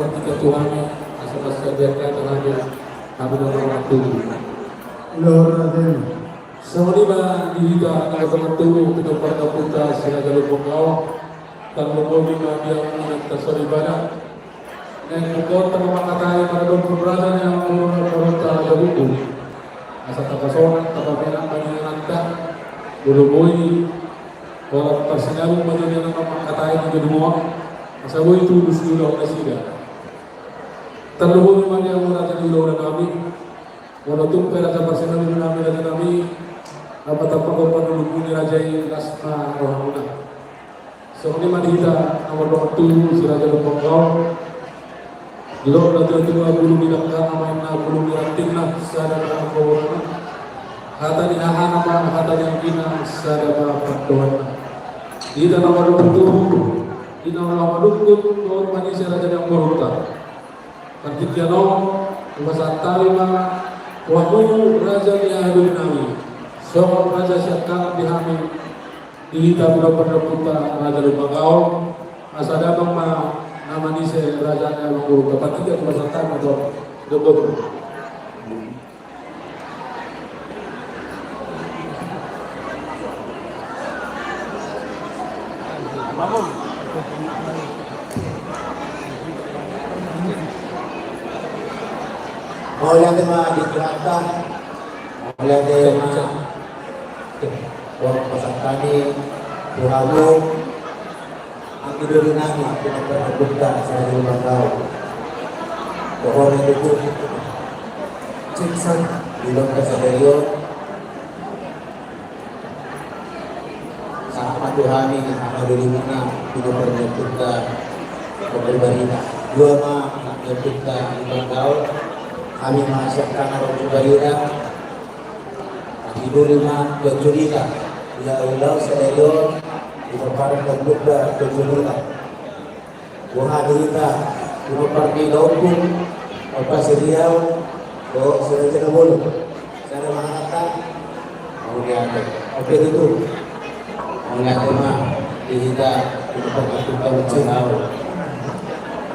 ketika Tuhan asal sediakan terhadap kami dalam waktu Lord natin. sa lima dihita na kamantulo pinagpanapunta sila galupong kang lumobi na biyang inagtasaribana ngayon bukod na mamakatay para doon kumbrada niya ang muna karunta galupo asa tapasonan tapapilang maninanta buluboy walang pasinalong manila ng mamakatay ng galupo asawoy tulus ilaw na sila taluboy man niya muna ng ilaw na namin wala itong pera sa pasinalong namin na namin napatapang ko panulog ni Raja Lasma Rohamuna. So kung manita nomor 2 si Raja Lumpangkaw Lord na tuwa bulong nilangka amay na bulong nilanting na sa dagang kawaran hata ni hahana pa hata ni ang gina sa dagang pagtuwan dito nomor 2 dito nomor 2 Lord mani si Raja ng Moruta Kantikyano umasantali ma wakuyo Raja ni Ahadun Nawi So, Raja siya kang bihamin dihita pula pernah Raja Lumpangkaw asa dabang nama ni si Raja ng Guru kapag tiga kumasatan atau dobel Oleh tema dikerahkan, oleh tema orang pasangkani Tuhamu ang ilulinami pinagpapagpunta sa Lumpangkaw. Doon ay dito Chinsan ilong ka sa Dayo sa Tuhan ini ang ilulinami pinagpapagpunta sa Barbarina. Dua pinagpapagpunta sa Lumpangkaw kami masyarakat ng Barbarina Ibu lima kejurita, ya Allah sedaya diperparang kebuka kejurita. Buah dirita diperparti laupun apa seriau, do sereja bolu. Saya mengatakan mau diangkat. Oke itu, mengatakan mah dirita diperparti kejurita.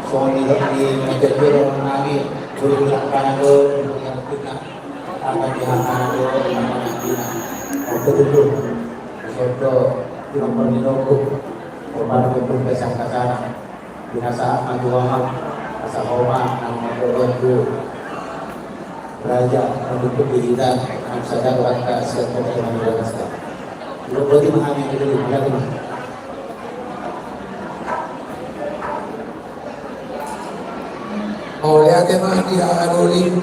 Soalnya di majelis orang lagi guru lakukan itu yang kita akan dihantar ke Madinah. Waktu itu, Soto yang bernilai berbalik ke Sangkasana, binasa Majuah, Asahoma, nama Proyekku, Raja penduduk dihidang, Amsadar Waka, Serta Majuah. Belum berarti mengambil itu di mana? oleh tema dia anulim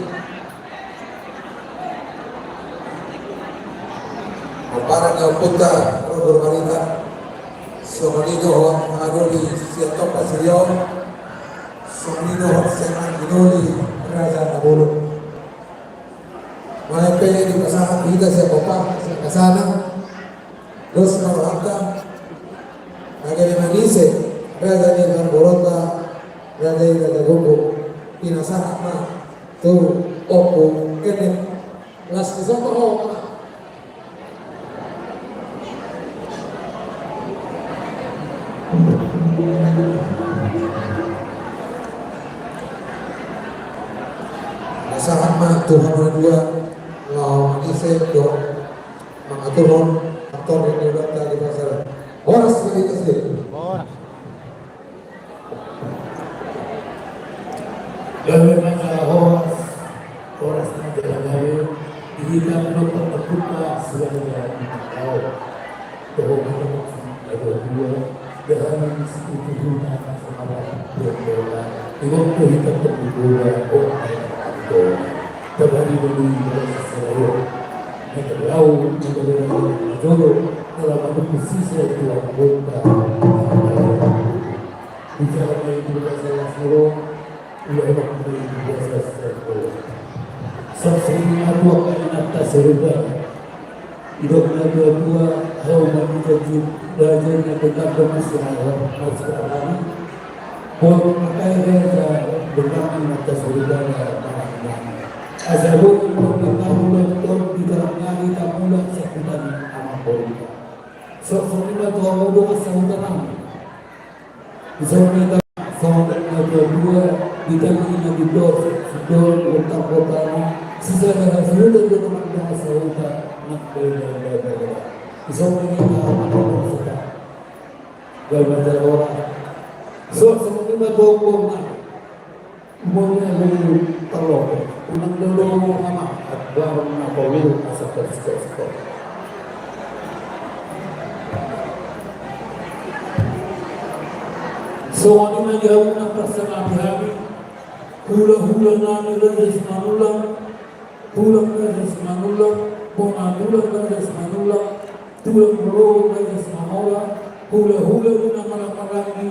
para punta Barbarina Somalino ang anuli siya pasiryo Somalino sa anuli Raja Nabulog may pwede di pasangan kita sa Papa sa kasana dos na mahangka nagay manise Raja ni Barbarota Raja ni Nagumbo pinasangan na to opo kene las kisama ho Nasama Tuhan dua lawan ise do mengaturun aktor yang dibaca di pasar horas sekali kesini Dahulu masalah horas menjalani kita menonton terbuka sebagai tahu bahwa ada dua dalam situ dunia sama berbeda. Dengan kita terbuka orang itu terbagi dulu dalam seluruh negara negara jodoh dalam bentuk posisi itu anggota. Bicara itu masalah seluruh Ulah beri biasa sekali. Sesering aku akan atas serupa. Hidup dua hal menjadi belajar yang tetap bermasalah masalah. Boleh pakai raja dengan atas serupa mana. Asal pun kita betul di dalam nyari tak pula sekutan amat politik. Sesuatu tu orang bukan sekutan. Sesuatu yang kedua ditangani na dito sa kota-kota na sisa sudah dengan bahasa kita nak bela. Isang mga sa gawin orang. So sa mga bokong na muna ng talong, unang lulong mo ama at barang na pawil sa pagkakas. So ano na gawin ng pasanabi-habi? Hula-hula namin Rajas Manulang, tulang Rajas Manulang, tulang Rajas Manulang, tulang Bro Rajas Manola, hula-hula din ang marami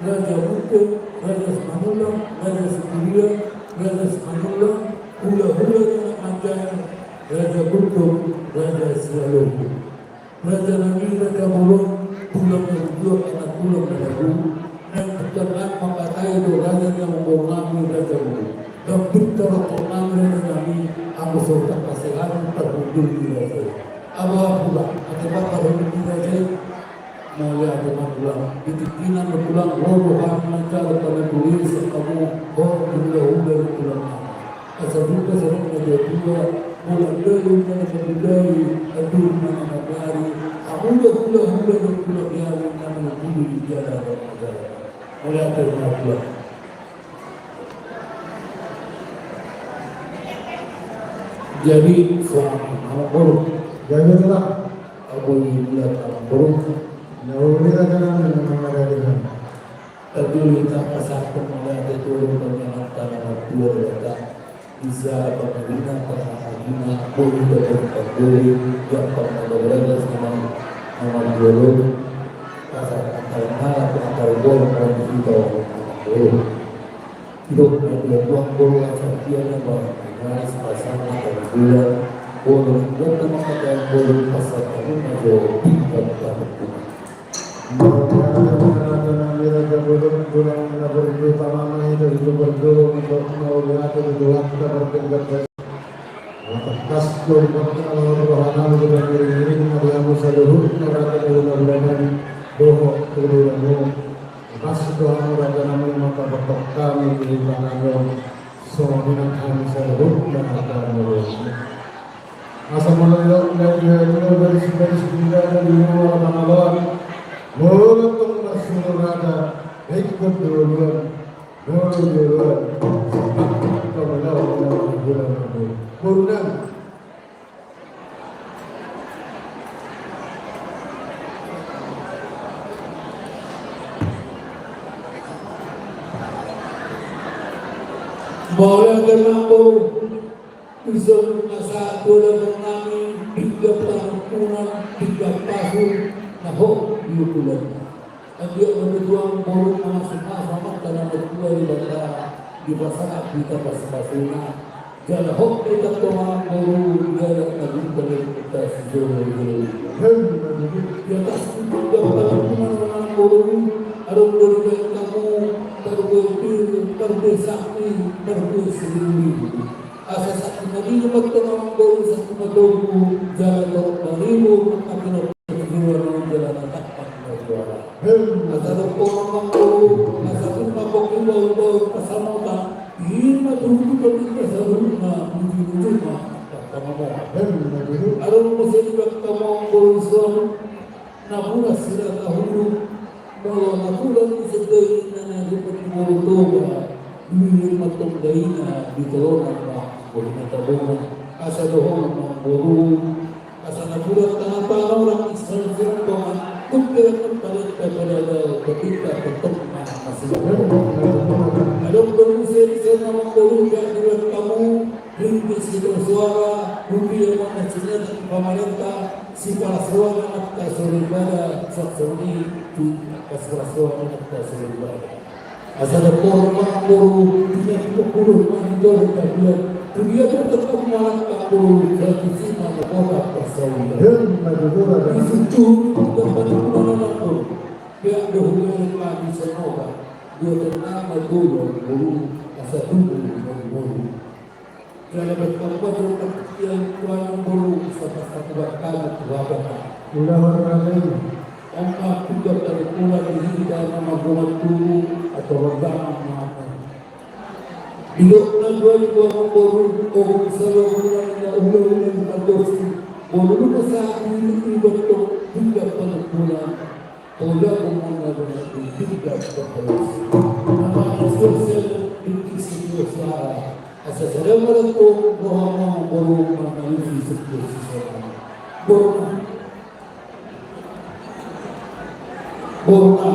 Raja Buto, Rajas Manulang, Rajas Kulia, Rajas Manulang, hula-hula din ang Anjan, Raja Buto, Rajas Yalobo. Raja Nami, Raja Mulong, tulang Raja at tulang Raja dan perjalanan memakai doanya yang membangun Raja Bulu. Dan pintar pengambil kami, aku serta pasangan terhubung di Raja. Awal pula, akibat terhubung di Raja, mulai dengan pulang. Ditikinan berpulang, robohan lancar pada tulis kamu, hula pulang. Asal juga sering ada dua, mulai dari mana berbudaya, aduh mana hari. Aku hula pulang yang namanya bulu di jalan Raja. Mulai dari mana? Jadi suami anak Jadi itulah aku lihat anak burung. jauh kita jangan mengenai dengan Tapi kita pasang mulai dari turun dengan tanah dua letak bisa pemerintah perhatian boleh boleh yang pernah berada sama nama dulu pasang antar bol kita boleh hidup dari buang bol asal harus pasang antar bulan boleh bukan maka boleh pasang rumah jauh tinggal dapat Asa mulai dari sebenarnya di luar Ramadan, walaupun masih ada ikut duluan, bulan. Boleh kenapa bisa masa bulan kami 3 tahun 3 tahun nah di bulan. Dia berjuang buruk masuk sama dalam berdua di di pasar kita pasina. Jadi hok kita tuang buruk dia lagi dari kita sejauh ini. Dia tak suka dengan buruk. Ada buruk kamu berbesakti bersendiri. Asa sakti nabi bertemu baru satu madomu jalan beribu akan berjuang jalan tapak berjuang. Asa orang asa pun mabok ibu pasal ini dulu kita saruna menuju kamu. Ada musim bertemu berusaha namun sila dahulu kalau nakulan sedih nana diperlukan toba ini matong daina di tolongan boleh tabungan asa dohong buru asa nakulan tanah orang Islam firman tukar paling kepada ketika ketemu masih ada berusaha nama buru yang dibuat kamu ringgit suara rupiah mana cerita pemerintah sikap suara atas daripada saksi atas suara atas daripada asal korban buru tidak dipukul mandor kabinet dia tetap mengangkat buru dari sini kota persawahan itu dapat menolak buru dia berhubungan kami senova dia ternama buru asal buru kalau berkorban tentang yang tuan buru satu berkali berapa Sudah berkali Angka juga dari pulau di dalam nama dulu atau regang Ilok na dua ito ang boru o sa loob na ulo ng pagdosi. Boru na sa akin ibot to hingga panagpunan. Ola kung mga natin hingga pagdosi. Nama social intisipyo sa asa salamat ko mga boru mga intisipyo sa boru na. Boru na.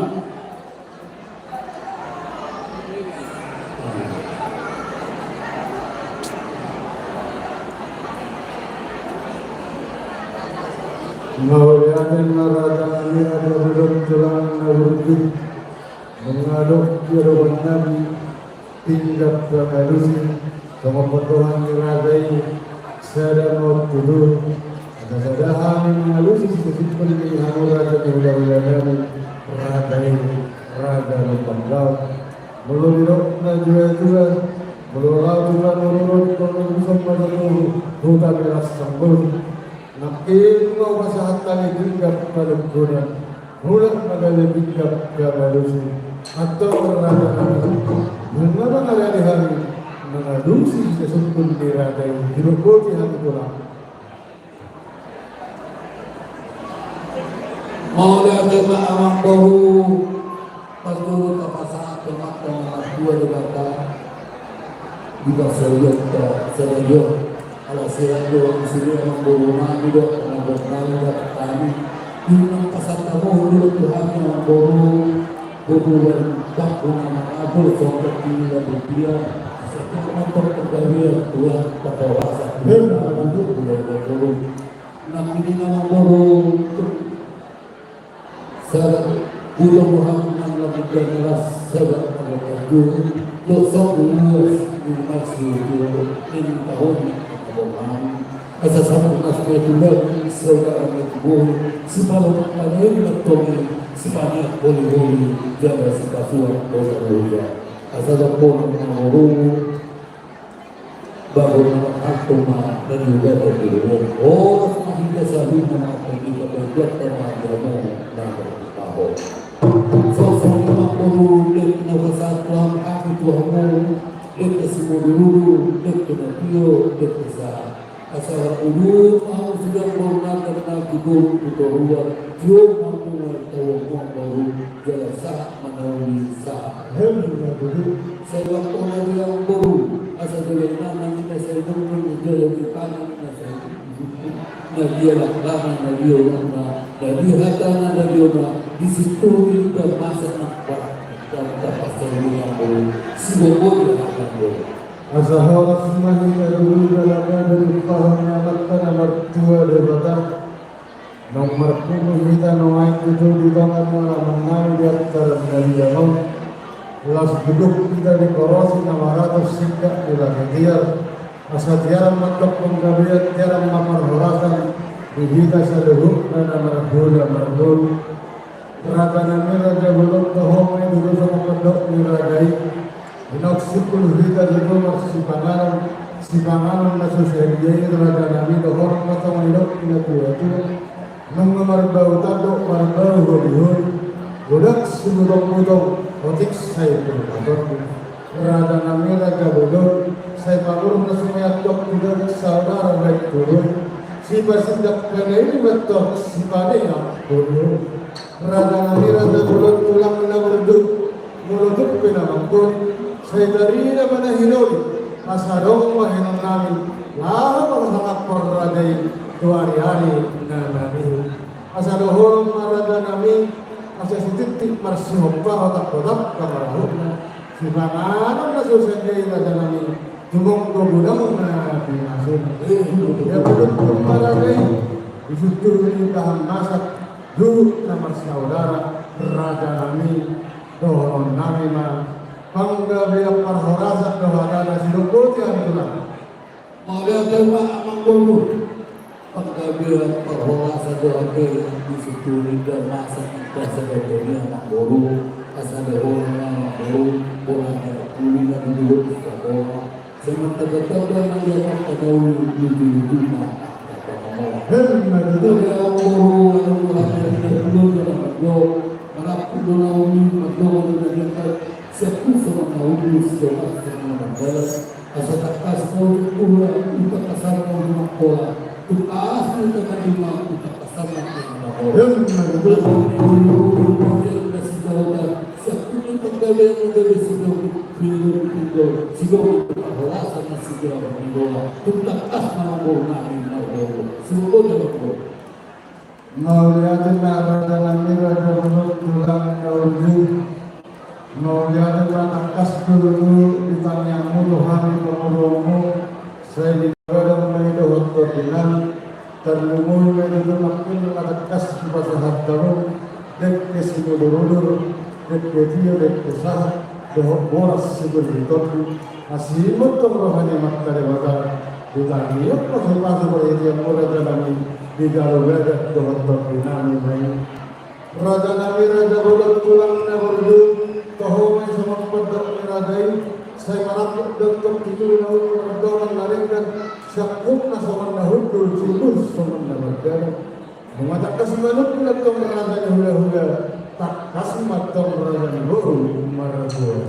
Maulyanin marada kami ada belum tulang nabudi mengaduk jeroban nabi tingkat kehalusin sama potongan ngeradai sadar mau tuduh ada sadahan mengalusi sesimpan di hamurata kemudahan radai rada lempanggal belum dirok na juga belum lalu menurut kondusan pada hutan beras sambung nakin mau masahatan hingga palungkuran mulak magalibigap kamalusi atau berada mengapa ada hari mengadusi sesungguhnya diragai dirukoti hati pulang mau lihat tema amang baru pas dulu kapasahan teman-teman dua debata juga serius kalau saya doang sini orang borona juga orang borona kami ini pasal kamu dulu Tuhan yang boru tak nama aku sampai ini dan dia setiap motor terjadi Tuhan pada rasa untuk boru nama ini nama boru saya bulan Muhammad lebih jelas saya pada dosa luas di masjid ini tahun asa satu nasib itu saudara itu separuh panjang bertemu sepanjang boleh jaga sepasuan boleh asa dapat menurut bahwa aku mah dan juga berdiri semakin kesalahan mana pergi ke tempat terlalu dan bertahu sosok makhluk dari nawasatuan aku Tuhanmu dari semua dulu dari kenapio dari kesal asal ulu aku sudah pernah kenal kubur ruang jauh mampu tahu baru jasa menawi sah saya waktu lagi yang baru asal dari mana kita saya dulu jalan di kanan saya dia lama dia lama dari hatana dari orang di situ kita masa nampak dan dapat yang baru semoga akan baru Asahara semahi dahulu dalam dari pahamnya mata nomor 2 daripada nomor 10 kita naik itu di tangan malam menang di atas dari jalan las duduk kita di korosi nama ratus sikap di lagian asal tiara mata penggabian tiara mamar horasan di kita seluruh dan nomor 2 nomor 2 rata raja belum tahu main dulu sama pendok diradai Inaksipul hita juga masih panganan na sosialnya raja nabi dohor mata menidok ina tua itu mengemar bau tado marabau hodihun budak simudong-mudong otik saya berkabar raja nabi raja bodor saya pamur na sumayat dok tidak saudara baik turun si pasindak kena ini betul si pade yang bodor raja nabi raja bodor tulang na berduk menutup pinamangkun saya dari mana hinoli masarong mahinom namin lahat ang hangat porraday tuari-ari na namin masarohong marada namin asa sititik marsihong pa otak-otak kamarahon na si panganan na susanjay na namin tumong gobudang na pinasun ya pudot kong maraday isutuloy kahang masak dulu na marsaudara raja namin doon namin na panggabiang parhorasan dohana sinukuti ang tulang. Magagawa ang gulo. Panggabiang parhorasan dohana di situlid dan masa sa gagawin ng gulo. Asa lehon ng gulo, bulan ng kulit ng gulo sa gulo. Sa mga tagatawag ng yaman tagawin dito na kaya ang gulo, ang buhay ng gulo na maglo. Mga puno na umin, maglo na nagyakad Sepuso mga ubus sa mga mandala, asa takas mo ula utak kasama ng mga kola, tukaas mo ito ka mga utak kasama ng mga kola. Yung nagdulong Na sigaw na, sa kuning pagdali ang dali sigaw, sigaw, walasan na sigaw ng kola, tukaas mga kola namin na kola. Sumugod na ko. Mauliatin na rada namin rada menurut tulang naudin. Mauliatin na nakas dulu ditanya Tuhan pemurungmu. Saya digadang maido hotor dinan. Terlumui maido makin nakas pasahat daru. Dek kesimudurur, dek ketiyo, dek kesah. Dohok boras sigur hitotu. Asimut tong rohani makkare wada. Ditanya yuk pasal-pasal berhitian mulai dalami. Di dalam raja dohot nami bayi raja nami raja bolak tulang na berdu toh mai sama pedok radai saya marap doktor itu na doang naringkan syakuk na sama na hudul sulus sama na berjaya mematak kasimanuk kulat tong raja hula-hula tak kasmat tong raja guru maratua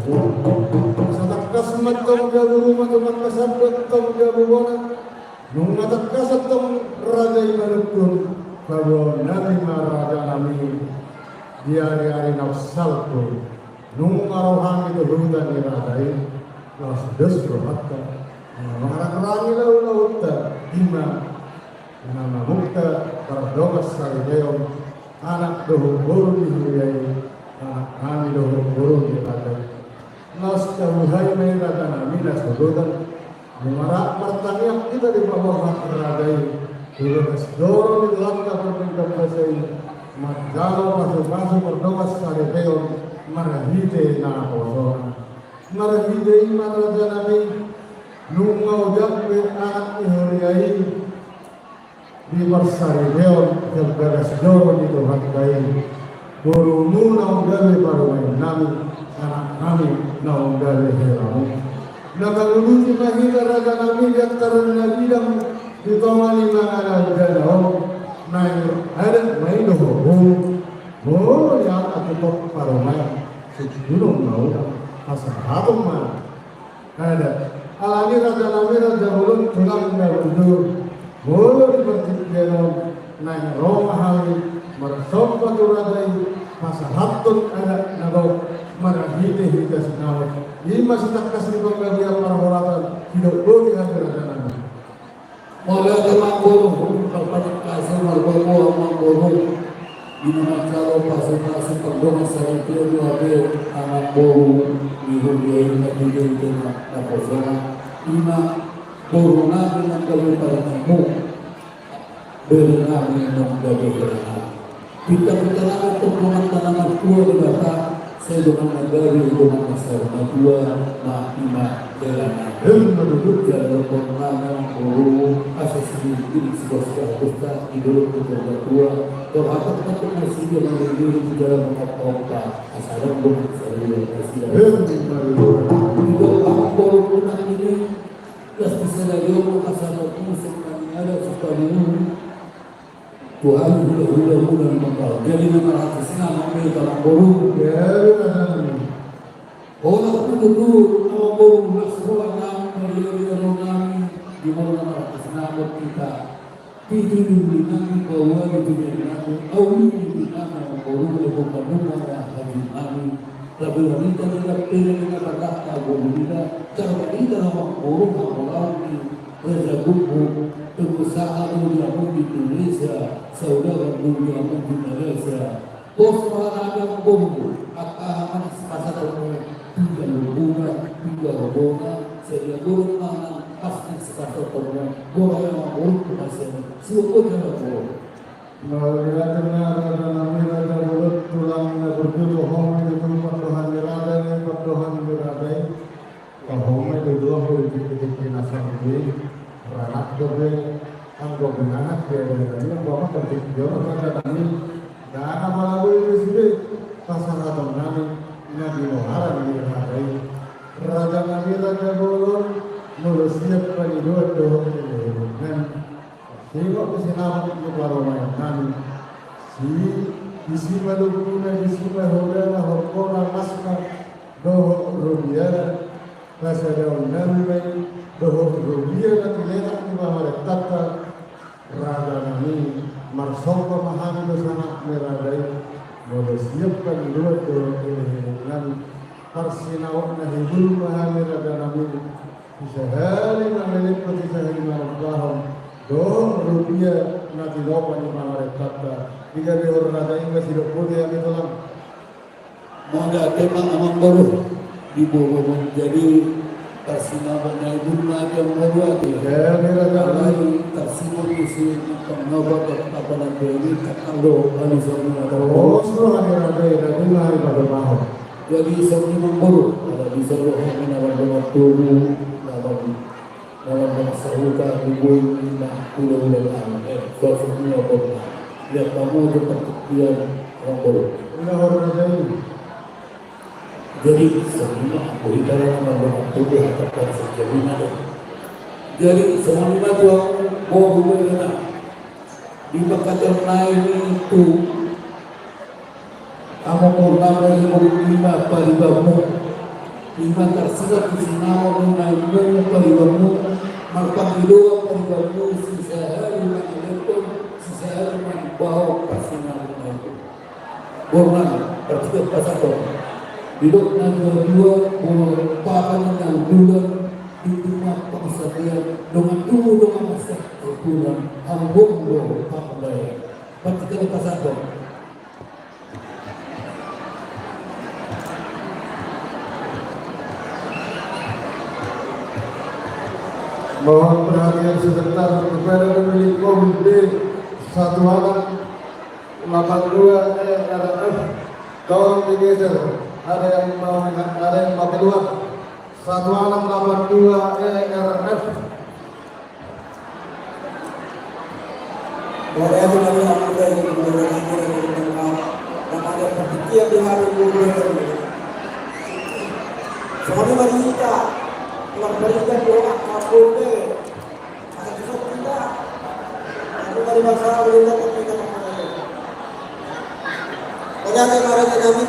satak kasmat tong guru matumat kasabot tong gabubona nung matakasat tong raja imanukun bahwa nabi raja nami di hari-hari nafsal tu nung arohan itu hutan di radai nas des rohatta mengarang-arangi lau-lauta ima nama mukta berdogas sarideon anak dohu guru dihuyai anak kami dohu guru di radai nas kahuhai mai raja nami nas hutan Memarak pertanian kita di bawah radai Dulu dorong di langkah pemerintah pasai Magalo masuk-masuk berdoas sari peon Marahide na kosong Marahide imaraja nabi Nungau jakwe anak ihuriai Di bersari peon Tergagas dorong di Tuhan kai Gurumu naunggawe baru nami Anak kami naunggawe heramu Nakaluluti mahida raga namin yang karena bidang ditomani mga nagdalaw na ada may doho yang atutok paromay sigurong mauda asa hatong man ada alani raga namin raga ulun tulang na udur mulu di bertikeno na romahawi marasok paturaday asa hatong ada nagaw marahite hitas nawat ini masih tak kasih pembagian perhoratan hidup bagi hadiran Oleh Manggono, Bapak Kasih Margono Manggono, di mana kalau pasal-pasal perdoman saya itu ada anak boru di dunia ini tidak dengan dapat lima corona dengan kamu berenang dengan berenang. Kita berjalan perdoman tanaman tua di batas. Saya dengan negara dengan masyarakat tua, lima jalanan. Menurut jalan pernah guru asas ini sebuah kota hidup keluarga tua. Terhadap untuk masih yang hidup di dalam kota asal bukan saya Tidak guru pernah ini, las bisa lagi orang asal pun sekarang ada sekarang Tuhan hula mengkau. Jadi memang hati mengambil dalam boru. Orang itu nama boru nasroh nam dari orang di mana hati senang kita. Itu dulu nami bahwa itu jadi awal itu nama boru lebih banyak hati kami. Tapi wanita tidak dengan kata boru kita. Cara kita nama boru orang ini berjago pengusaha dunia di Indonesia, saudara dunia di Malaysia, bos olahraga bombo, akan pasar tiga hubungan, saya buruk mana pasti pasar hubungan, bola yang buruk pasar, siapa yang buruk? Melihatnya ada namanya ada mulut tulangnya berjulu home itu perdohan diradai, home itu dua puluh titik nasab ini. Anak dobe, anggo benanak dia dari bawa kerja orang ada kami, dan malah boleh disini pasal atau kami nabi Muhammad di hari raja nabi raja bolon mulus siap pada dua dan tiba kesenangan di baromai kami si isi malu guna isi mahola hokona maska doho rubiara rasa daun nabi doho rubiara tilena di bawah tata rada nami marsongko mahami bersama meradai boleh siapkan dua dengan parsinawak na hibul mahami rada nami bisa hari nami pati sehari malam doho rubiara nanti doa di bawah tata jika dihor rada ini masih dok yang itu lang Mangga temang amang baru di bawah menjadi Tarsinabannya ibu nabi yang baru ada. Lain Tarsina isi pengabat apa nanti ini kalau kali semua ada. Jadi semua baru ada di seluruh dalam tubuh dalam bahasa hukum ibu nak pulau-pulau semua baru. Lihat kamu tetap dia orang baru. Jadi semua beritahu nama tubuh akan sejauh mana. Jadi semua itu mau berbenah di bekatan lain itu kamu pernah lima paribamu lima tersirat di sini menaimu paribamu maka dua paribamu sisa hari mengalir sisa hari menbawa pasangan itu. Borang bertiga pasang hidup dua papan yang dua di rumah pengusahaan dengan dulu dengan masa berbulan ambung dulu pakai ketika pasang mohon perhatian sebentar kepada pemilik mobil satu anak 82 RF tolong digeser. Ada yang mau keluar 1682 ERF. Boleh aku lagi aku dari ada pertikaian di hari ini. Semua kita memberikan doa kabul deh. Ada kisah kita. Aku dari masalah kita kita mengenai. Banyak yang marah kami.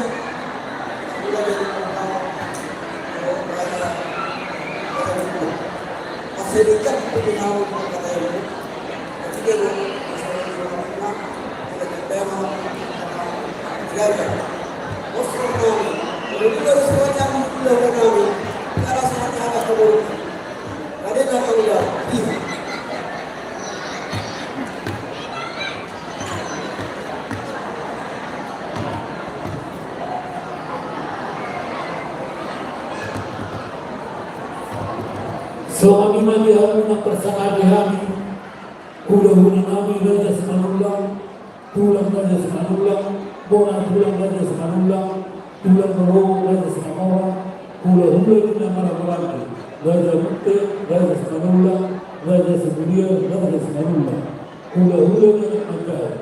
Serikat pembinaan kata ini, ketika tema jaga, musuh kami, kemudian semuanya melakukan kami, cara semuanya ada keburukan, ada yang kemudian ini. Suami mati kami nak bersama kami, kuda kami raja semanullah, tulang raja semanullah, bona tulang raja semanullah, tulang roh raja semanullah, kuda kita marah raja mute raja semanullah, raja semulia raja semanullah, kuda kita angkat,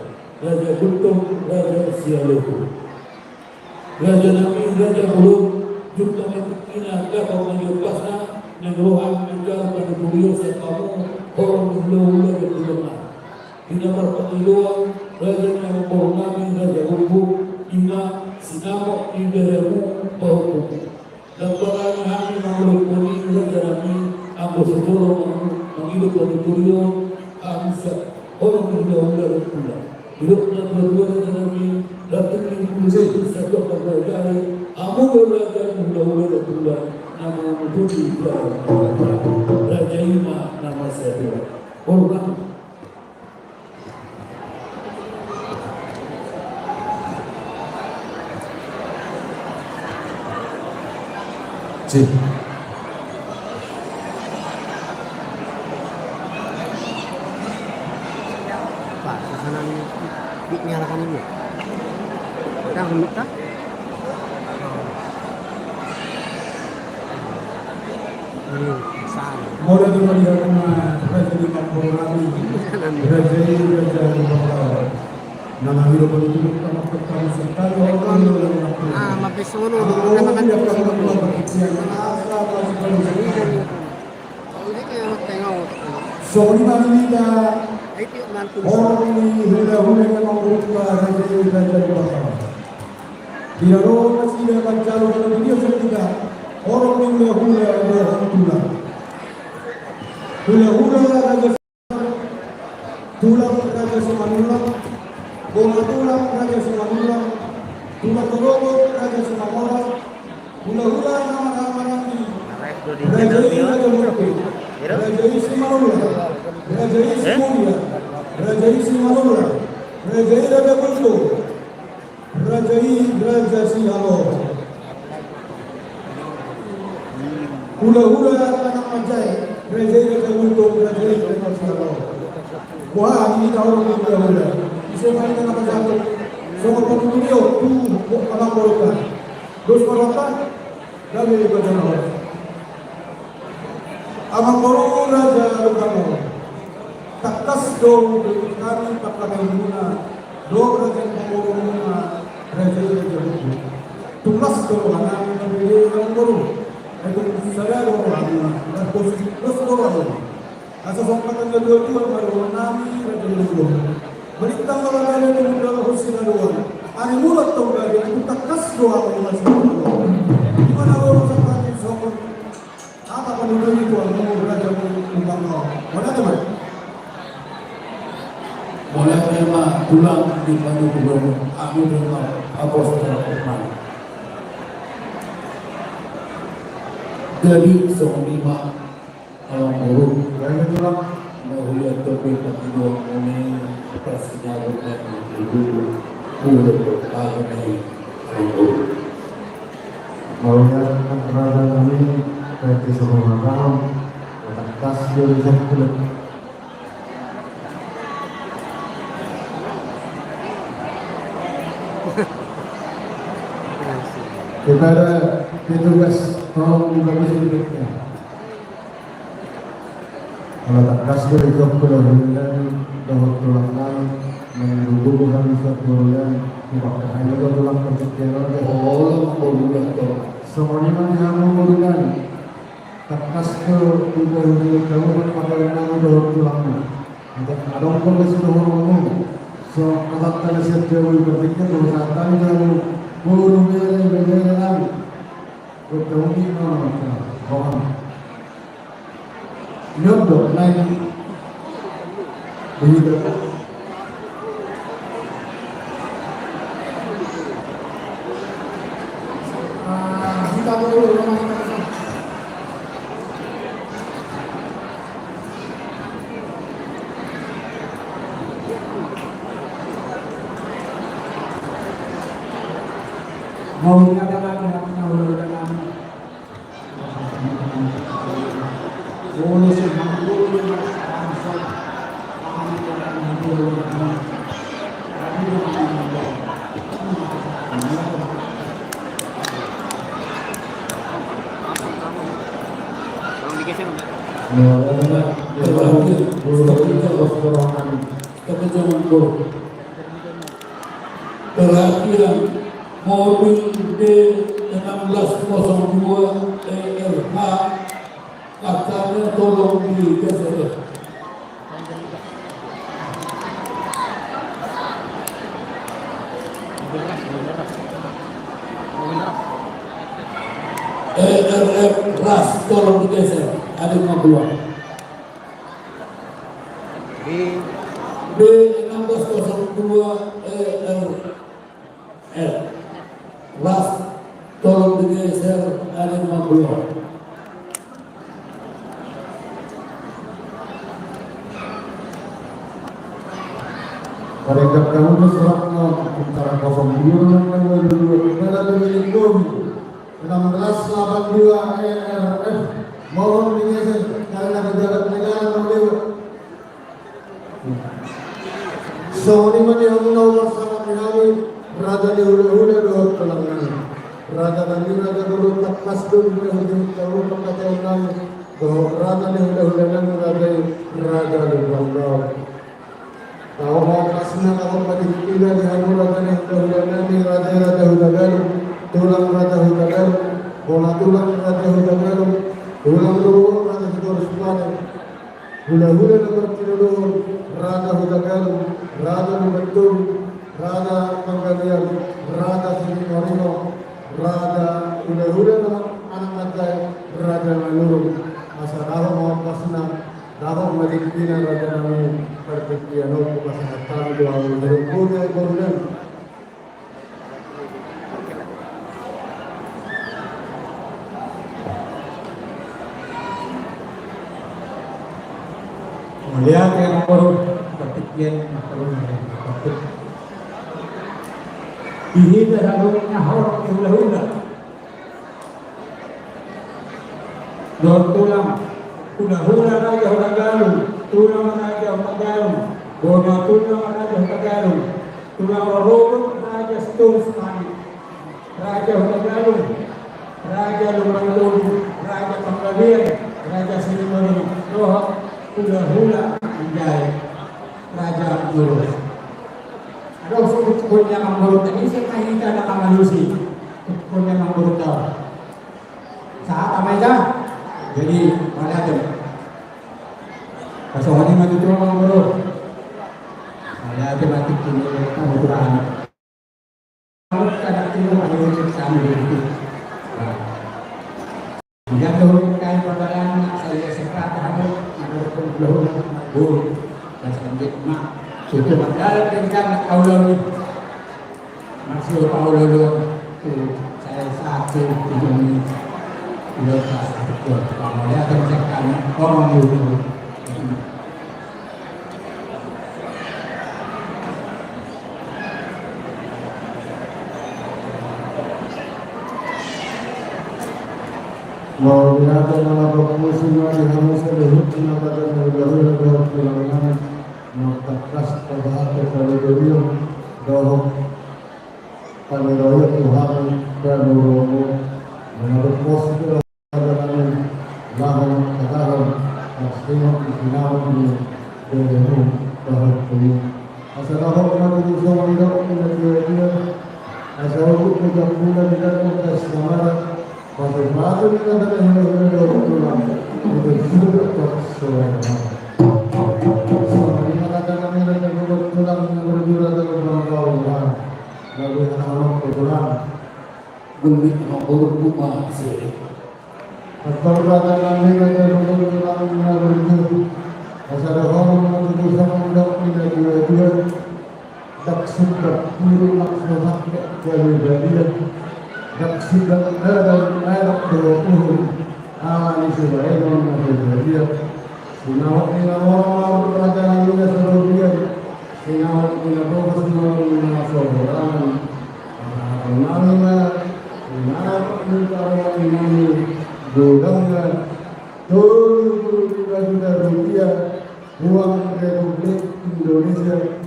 raja buntung raja sialuhu, raja nabi raja buruk, jumlah kita angkat orang yang pasang. Yang rohan menjar pada dunia sekamu orang berlalu dan berlemah. Tidak berpemiluan raja yang membornami raja hukum ina sinamok iberamu bahukum. Dan barang kami mengelukuni raja kami aku seluruh menghidup pada dunia amsa orang berlalu dan berlemah. Hidupnya berdua raja kami datang di kulit satu pergerakan amu belajar berlalu dan berlemah. Nama Budi Raja Ima nama saya orang Cik Pak, pesanan nyalakan ini. Yang minta? Mula dimalikan na Raja di Kapolri, Raja ini Raja di Kapolri. Nama hidup penduduk tanah pertama sekali orang yang mabis uno naman kan yang pertama berkecian asa Hindi kaya magtengok. So lima minita Ay, tiyo man kung orang ini hula-hula yang membuka Raja ini Raja di Kapolri. Tidak masih akan calon dunia seperti Manila, orang hula-hula orang tulang. Hula-hula Raja Tulang Raja Simanulang, bola tulang Raja Simanulang, tulang terobot Raja Simamolang, hula-hula nama-nama nanti. Raja Raja Murti, Raja Simanulang, Raja Simulia, Raja Simanulang, Raja Raja Buntu, Raja Sihalo. Hula-hula anak Majai, Raja Raja Buntu, Raja Raja Sihalo. Wah, ini kau orang hula-hula. Bisa main dengan apa satu? Semua pengunjung tu anak Morotan. Dos Morotan, kami ikut jalan. Abang Moro Raja Lukamo. Takas dong kami pakai guna. Dong Raja Moro Raja Raja Buku. Tulas dong anak kami yang Moro. Itu saya dong anak. Dan posisi plus dong. Asa songkatan kedua-dua baru nami Raja Lukamo. Berita malam ini mudah Hussein doang. Ani mulut tahu gak dia itu takas doang masih. Gimana orang seperti sokon? Apa penduduk itu mau Raja Lukamo? Mana teman? Mulai terima tulang di Bandung Gubernur, aku terima apostol Firman. Jadi seorang orang buruk, Raja tulang. melihat topik kedua ini pastinya bukan ibu untuk kami orang buruk. Maunya Raja kami dari sebuah malam atas dari satu. Kepada petugas tolong dibagus sedikitnya. Kalau tak kasih dari job kemudian dapat tulang menunggu kami satu bulan dipakai hanya tulang percutian oleh Orang buruk itu semuanya kamu bulan tak kasih di kamu berpakai nama dapat tulangnya. Untuk ada pun masih ngomong so alat tadi setiap berpikir bahwa tadi kamu burung yang berjalan bertemu orang nyodok lain begitu. Kita dulu mau dikatakan dengan dengan boleh terakhir mobil D1602 ERH katanya tolong digeser. ERF ras tolong digeser, ada 52. B1602 ERF ras tolong digeser, ada 52. mereka kamu serapnya antara 02 dan 22 kita dari Indomie 1682 ERF mohon digeser karena pejabat negara merdeka. So ini mana yang nomor sama kami Raja di hula-hula doa Telangan Raja dan Raja dulu tak pasdu di hujung tahu pengkacauan kami bahwa Raja di hula-hula dan Raja di Bangau. Kau mau kasih nama pada kita di hulu Raja di hula-hula dan Raja hula-hula tulang Raja hula-hula bola tulang Raja hula-hula tulang dulu Raja hula-hula hula-hula nomor 32 Raja hula-hula Raja Bentul, Raja Manggalian, Raja Sini Marino, Raja udah anak mata raja menurun masa dalam mau pasna dalam madikina raja nami pertikian aku pasna tahu doa udah udah melihat yang perlu pertikian perlu ini harusnya horor hula-hula don tulang hula-hula raja Hutagalung tulang raja Hutagalung bono tulang raja Hutagalung tulang rorobot raja Stulsmani raja Hutagalung raja Lumangdulu raja Panglabian raja Silimangi roh hula-hula menjadi raja Abdul ada usul yang memburuk ini saya kahita na kamalusi usul yang memburuk daw saat amay ka jadi wala doon kaso hindi matutulong ang buruk wala doon natin kinilip ang buraan ang kadaktilong ang sa amin dito hindi doon kayo pagkalaan sa iya sekrata ako menurut belum buruk dan sedikit mak sudah padahal tinggal kaulah masih kaulah saya satu ini udah betul kalau ya kerjakan orang dulu mau binatang melakukan musim yang harus terhubung dengan badan negara dan kelangan mengatakan kepada kepada beliau bahwa pangeran Tuhan dan Romo menurut posisi adalah lahir katakan aslinya dinamis di dalam bahwa beliau asal orang itu semua tidak menjadi dia asal itu menjadi tidak menjadi Pasal batu ni kan ada yang ada tulang, itu sudah tersoal. Soalnya mana kan kami ada tulang yang berjula dalam bangkauan, lalu anak tulang beli nomor rumah sih. Pasal batu kami ada tulang yang berjula, asal orang itu sama tidak punya dia tak sudah biru maksudnya jadi dan sudah ada anak 20 ini sudah dia sinawat ni orang kerajaan ini sudah dia sinawat ni orang semua soalan nama ni kalau ini godangnya juta rupiah uang Republik Indonesia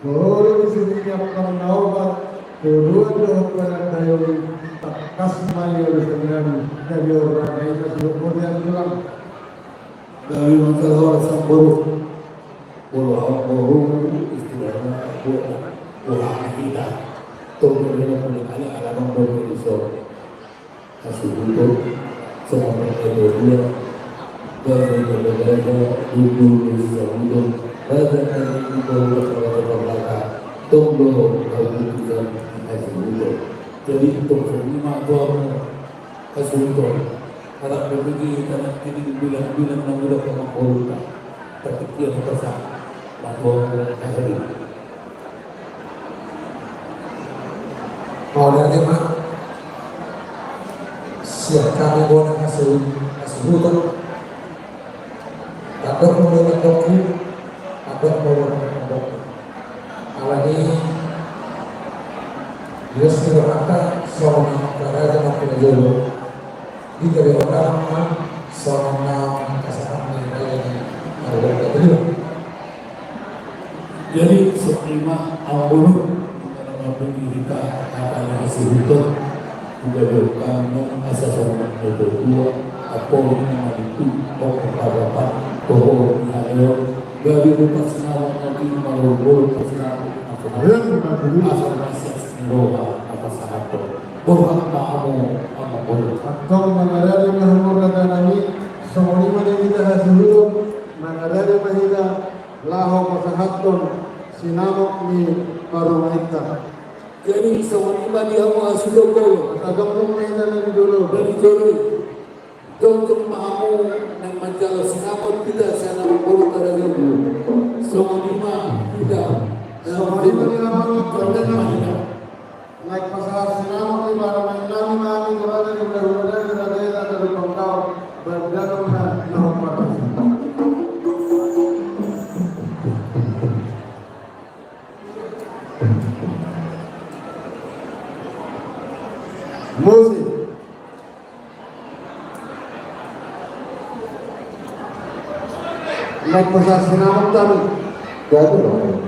kalau di sini akan naubat kedua tayo kasmay dengan dari orang lain kemudian bilang dari masalah sang buruk istilahnya buah kita turun dengan pernikahan alam berbeda kasih untuk semua manusia dari negara Indonesia untuk raja yang berbeda tunggu kalau kita kasih untuk jadi untuk semua tuan kasih untuk kalau berbagi karena ini bilang mudah pengakuan tapi dia terasa bahwa kasih mau dari mana siap kami boleh kasih untuk ada mulai doku ada mulai doku awalnya dia sederhana seorang kerajaan yang penjuru di dari orang seorang kesehatan yang ada beliau. Jadi seterima awal mengenai kita akan hasil itu juga berkamu asas orang berdua apa yang itu pokok bahwa ada dari rumah senawang nanti malu senawang asal masih roha apa sahabat borang kamu apa borang atau mengadari mahmur kami semua ini kita hasil mengadari mahida laho masahaton sinamok ni parumaita Jadi sama dia mau sudah kau Kagam na dari dulu. dari jauh. Jauh mahu nang menjaga sinapat tidak sana baru terlalu. Sama tidak. Sama di mana orang konten naik pasar sinama di mana nabi nabi berada di berada dari pengkau berdalam na normal. Musik. Naik pasar sinama tadi. Jatuh dong.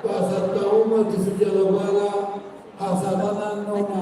Pasar tahu mah di sejarah bala hasanana nona